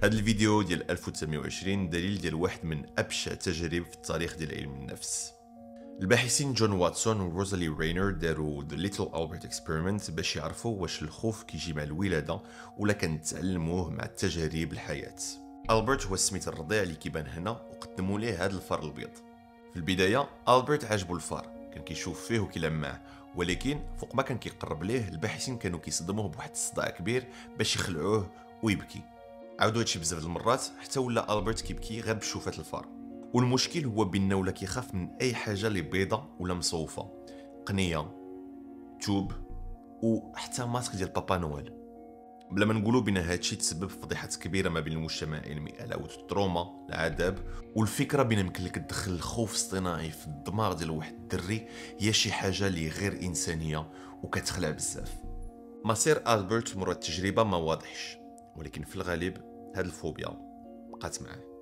هذا الفيديو ديال 1920 دليل ديال واحد من ابشع التجارب في التاريخ ديال علم النفس. الباحثين جون واتسون وروزالي رينر داروا The Little Albert Experiment باش يعرفوا واش الخوف كيجي مع الولادة ولا كنتعلموه مع التجارب الحياة. ألبرت هو السميت الرضيع اللي كيبان هنا وقدموا ليه هذا الفار الابيض. في البداية ألبرت عجبو الفار، كان كيشوف فيه وكيلعب معاه، ولكن فوق ما كان كيقرب ليه الباحثين كانوا كيصدموه بواحد الصداع كبير باش يخلعوه ويبكي. عاودوا هادشي بزاف د المرات حتى ولا ألبرت كيبكي غير بشوفات الفار. والمشكل هو بانه ولا كيخاف من اي حاجه اللي بيضه ولا مصوفه، قنيه، توب، وحتى ماسك ديال بابا نويل. بلا ما نقولوا بان هادشي تسبب في فضيحه كبيره ما بين المجتمع العلمي على ود التروما، العذاب، والفكره بان يمكن لك تدخل الخوف الاصطناعي في الدماغ ديال واحد الدري هي شي حاجه اللي غير انسانيه وكتخلع بزاف. مصير ألبرت مرة التجربه ما واضحش، ولكن في الغالب هاد الفوبيا بقات معاه.